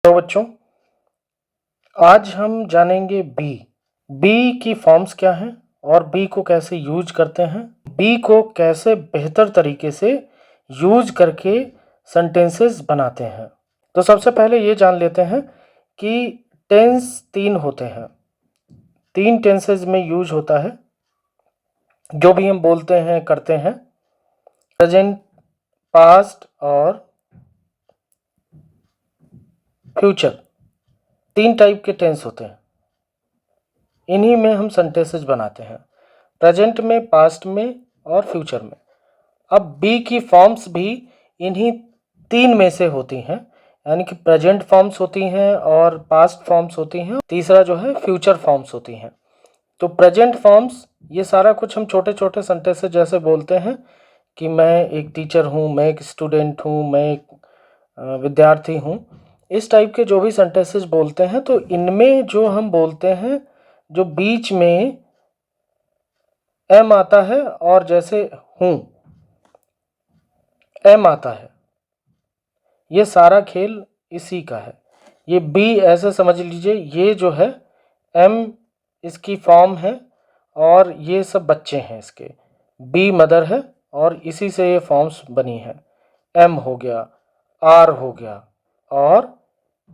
तो बच्चों, आज हम जानेंगे बी की फॉर्म्स क्या हैं और बी को कैसे यूज करते हैं, बी को कैसे बेहतर तरीके से यूज करके सेंटेंसेस बनाते हैं। तो सबसे पहले ये जान लेते हैं कि टेंस 3 होते हैं, 3 टेंसेस में यूज होता है। जो भी हम बोलते हैं करते हैं, प्रेजेंट, पास्ट और फ्यूचर, 3 टाइप के टेंस होते हैं। इन्हीं में हम सेंटेंसेस बनाते हैं, प्रेजेंट में, पास्ट में और फ्यूचर में। अब बी की फॉर्म्स भी इन्हीं 3 में से होती हैं, यानी कि प्रेजेंट फॉर्म्स होती हैं और पास्ट फॉर्म्स होती हैं, तीसरा जो है फ्यूचर फॉर्म्स होती हैं। तो प्रेजेंट फॉर्म्स, ये सारा कुछ हम छोटे छोटे सेंटेंसेस जैसे बोलते हैं कि मैं एक टीचर हूँ, मैं एक स्टूडेंट हूँ, मैं एक विद्यार्थी हूँ, इस टाइप के जो भी सेंटेंसेस बोलते हैं, तो इनमें जो हम बोलते हैं, जो बीच में एम आता है और जैसे हूँ एम आता है, ये सारा खेल इसी का है। ये बी ऐसे समझ लीजिए, ये जो है एम इसकी फॉर्म है और ये सब बच्चे हैं इसके। बी मदर है और इसी से ये फॉर्म्स बनी है। एम हो गया, आर हो गया और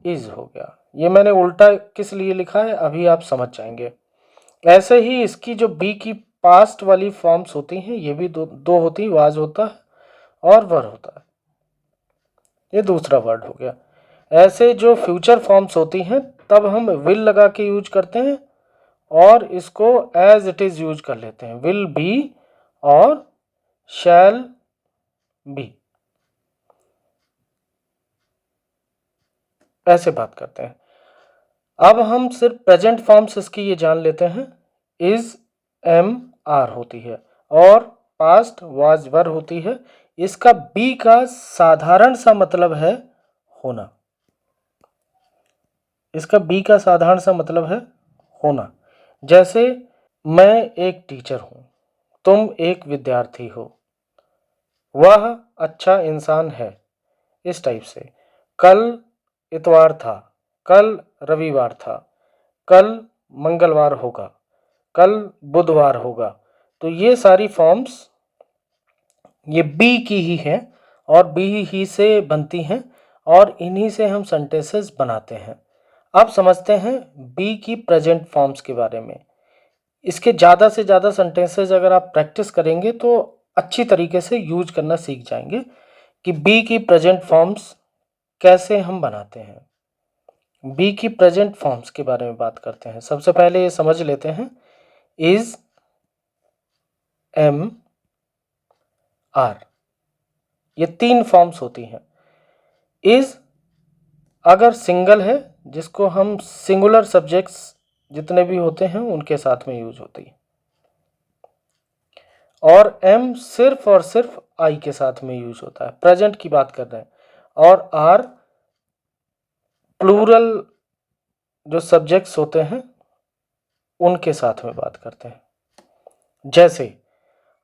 इज हो गया। ये मैंने उल्टा किस लिए लिखा है अभी आप समझ जाएंगे। ऐसे ही इसकी जो बी की पास्ट वाली फॉर्म्स होती हैं, ये भी दो होती, वाज होता है और वर होता है, ये दूसरा वर्ड हो गया। ऐसे जो फ्यूचर फॉर्म्स होती हैं, तब हम विल लगा के यूज करते हैं और इसको एज इट इज यूज कर लेते हैं, विल बी और शैल बी, ऐसे बात करते हैं। अब हम सिर्फ प्रेजेंट फॉर्म्स इसकी ये जान लेते हैं, इज एम आर होती है और पास्ट वाज वर होती है। इसका बी का साधारण सा मतलब है होना, इसका बी का साधारण सा मतलब है होना। जैसे मैं एक टीचर हूँ, तुम एक विद्यार्थी हो, वह अच्छा इंसान है, इस टाइप से। कल इतवार था, कल रविवार था, कल मंगलवार होगा, कल बुधवार होगा। तो ये सारी फॉर्म्स ये बी की ही हैं और बी ही से बनती हैं और इन्हीं से हम सेंटेंसेस बनाते हैं। अब समझते हैं बी की प्रेजेंट फॉर्म्स के बारे में। इसके ज़्यादा से ज़्यादा सेंटेंसेस अगर आप प्रैक्टिस करेंगे तो अच्छी तरीके से यूज करना सीख जाएंगे कि बी की प्रेजेंट फॉर्म्स कैसे हम बनाते हैं। बी की प्रेजेंट फॉर्म्स के बारे में बात करते हैं। सबसे पहले ये समझ लेते हैं, इज एम आर, ये 3 फॉर्म्स होती हैं। इज अगर सिंगल है, जिसको हम सिंगुलर सब्जेक्ट्स जितने भी होते हैं उनके साथ में यूज होती है, और एम सिर्फ और सिर्फ आई के साथ में यूज होता है, प्रेजेंट की बात कर रहे हैं। और आर प्लूरल जो सब्जेक्ट्स होते हैं उनके साथ में बात करते हैं। जैसे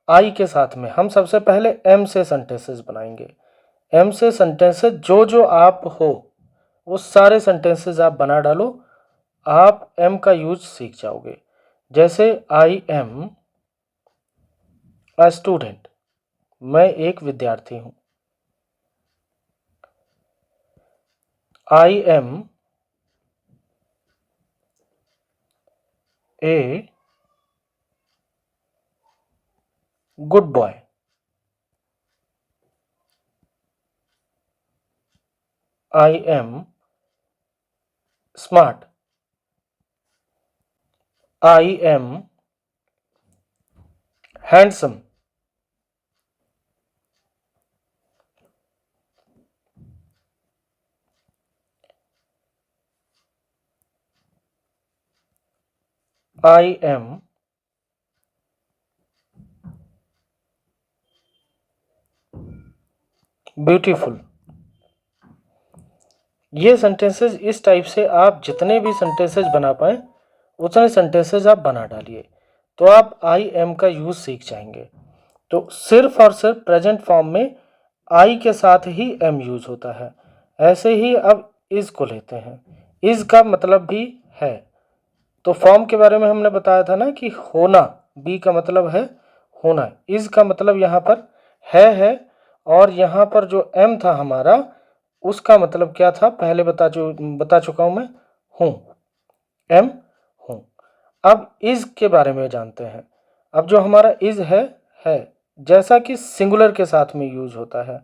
आई के साथ में हम सबसे पहले एम से सेंटेंसेस बनाएंगे। एम से सेंटेंसेस जो जो आप हो वो सारे सेंटेंसेस आप बना डालो, आप एम का यूज सीख जाओगे। जैसे आई एम अ स्टूडेंट, मैं एक विद्यार्थी हूं। I am a good boy, I am smart, I am handsome, I am beautiful. ये सेंटेंसेस इस टाइप से आप जितने भी सेंटेंसेस बना पाए उतने सेंटेंसेस आप बना डालिए, तो आप आई एम का यूज सीख जाएंगे। तो सिर्फ और सिर्फ प्रेजेंट फॉर्म में आई के साथ ही एम यूज होता है। ऐसे ही अब इज को लेते हैं। इज का मतलब भी है, तो फॉर्म के बारे में हमने बताया था ना कि होना, बी का मतलब है होना, इज का मतलब यहाँ पर है, और यहाँ पर जो एम था हमारा, उसका मतलब क्या था पहले बता चुका हूँ मैं, हूँ, एम हूँ। अब इज के बारे में जानते हैं। अब जो हमारा इज है जैसा कि सिंगुलर के साथ में यूज होता है,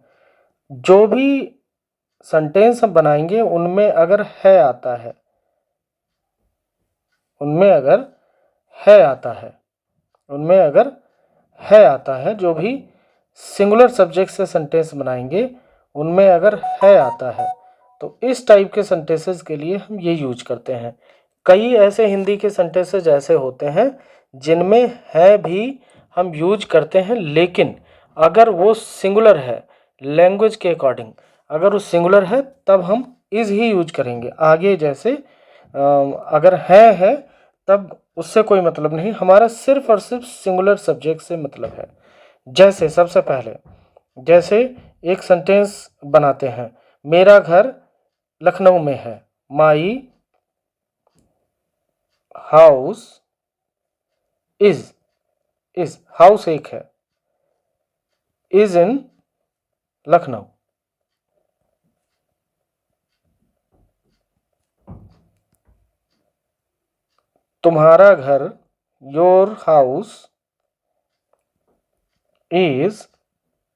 जो भी सेंटेंस हम बनाएंगे उनमें अगर है आता है, उनमें अगर है आता है, जो भी सिंगुलर सब्जेक्ट से सेंटेंस बनाएंगे उनमें अगर है आता है, तो इस टाइप के सेंटेंसेस के लिए हम ये यूज करते हैं। कई ऐसे हिंदी के सेंटेंसेस ऐसे होते हैं जिनमें है भी हम यूज करते हैं, लेकिन अगर वो सिंगुलर है, लैंग्वेज के अकॉर्डिंग अगर वो सिंगुलर है तब हम इज ही यूज करेंगे। आगे जैसे अगर है तब उससे कोई मतलब नहीं, हमारा सिर्फ और सिर्फ सिंगुलर सब्जेक्ट से मतलब है। जैसे सबसे पहले जैसे एक सेंटेंस बनाते हैं, मेरा घर लखनऊ में है, माई हाउस इज हाउस एक है, इज इन लखनऊ। तुम्हारा घर, your house is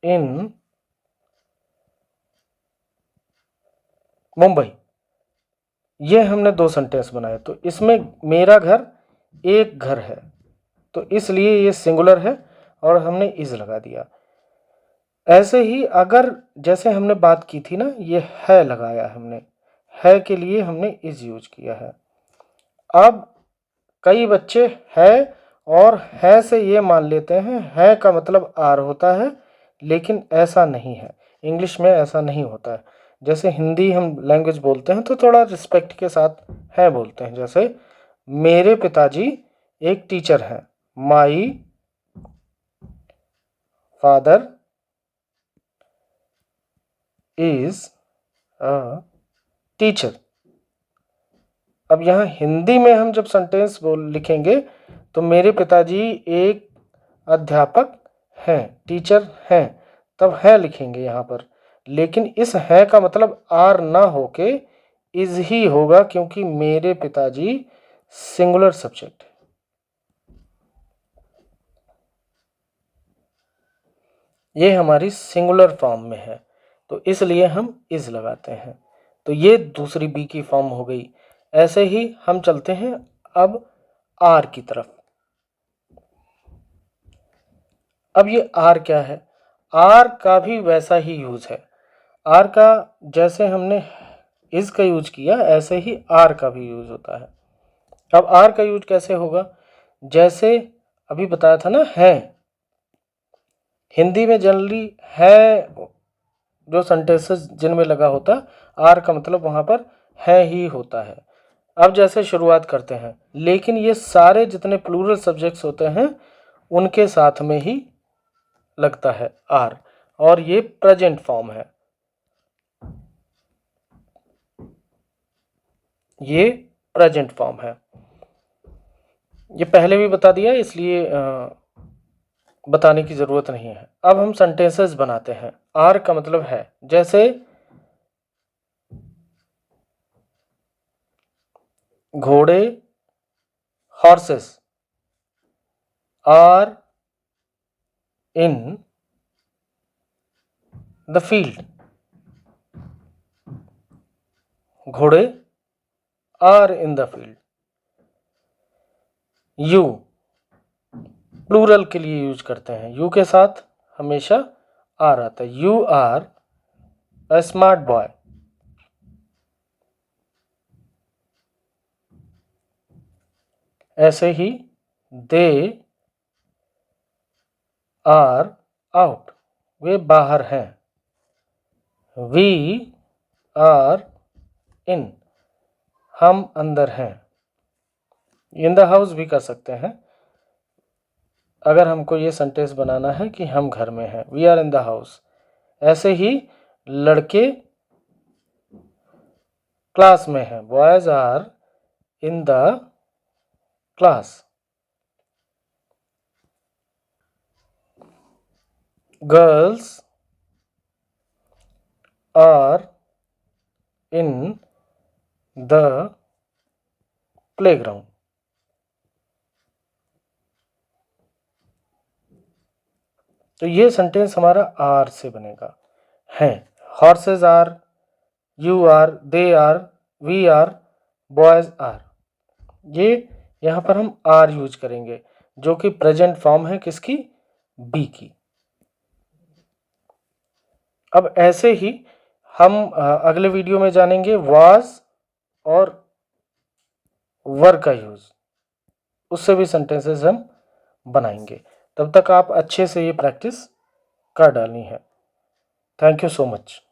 in Mumbai. ये हमने दो सेंटेंस बनाए, तो इसमें मेरा घर एक घर है, तो इसलिए ये सिंगुलर है और हमने इज लगा दिया। ऐसे ही अगर जैसे हमने बात की थी ना, ये है लगाया हमने, है के लिए हमने इज यूज किया है। अब कई बच्चे है और है से ये मान लेते हैं है का मतलब आर होता है, लेकिन ऐसा नहीं है, इंग्लिश में ऐसा नहीं होता है। जैसे हिंदी हम लैंग्वेज बोलते हैं तो थोड़ा रिस्पेक्ट के साथ है बोलते हैं। जैसे मेरे पिताजी एक टीचर हैं, my father is a teacher. अब यहाँ हिंदी में हम जब सेंटेंस लिखेंगे तो मेरे पिताजी एक अध्यापक हैं, टीचर हैं, तब है लिखेंगे यहाँ पर। लेकिन इस है का मतलब आर ना होके इज ही होगा, क्योंकि मेरे पिताजी सिंगुलर सब्जेक्ट है। ये हमारी सिंगुलर फॉर्म में है, तो इसलिए हम इज लगाते हैं। तो ये दूसरी बी की फॉर्म हो गई। ऐसे ही हम चलते हैं अब आर की तरफ। अब ये आर क्या है, आर का भी वैसा ही यूज है। आर का जैसे हमने इज का यूज किया, ऐसे ही आर का भी यूज होता है। अब आर का यूज कैसे होगा, जैसे अभी बताया था ना है, हिंदी में जनरली है जो सेंटेंसेस जिनमें लगा होता, आर का मतलब वहां पर है ही होता है। अब जैसे शुरुआत करते हैं, लेकिन ये सारे जितने प्लूरल सब्जेक्ट्स होते हैं उनके साथ में ही लगता है आर, और ये प्रेजेंट फॉर्म है, ये प्रेजेंट फॉर्म है। ये पहले भी बता दिया, इसलिए बताने की जरूरत नहीं है। अब हम सेंटेंसेस बनाते हैं, आर का मतलब है। जैसे घोड़े, horses are in the field. घोड़े are in the field. You plural के लिए यूज करते हैं, यू के साथ हमेशा आर आता है। You are a smart boy. ऐसे ही दे आर आउट, वे बाहर हैं। वी आर इन, हम अंदर हैं। इन द हाउस भी कर सकते हैं अगर हमको ये सेंटेंस बनाना है कि हम घर में हैं, we are in the house. ऐसे ही लड़के क्लास में हैं, boys are in the class. Girls are in the playground. तो ये सेंटेंस हमारा आर से बनेगा। हैं, horses are, you are, they are, we are, boys are. ये यहाँ पर हम आर यूज करेंगे जो कि प्रेजेंट फॉर्म है किसकी, बी की। अब ऐसे ही हम अगले वीडियो में जानेंगे वाज और वर का यूज, उससे भी सेंटेंसेस हम बनाएंगे। तब तक आप अच्छे से ये प्रैक्टिस कर डालनी है। Thank you so much.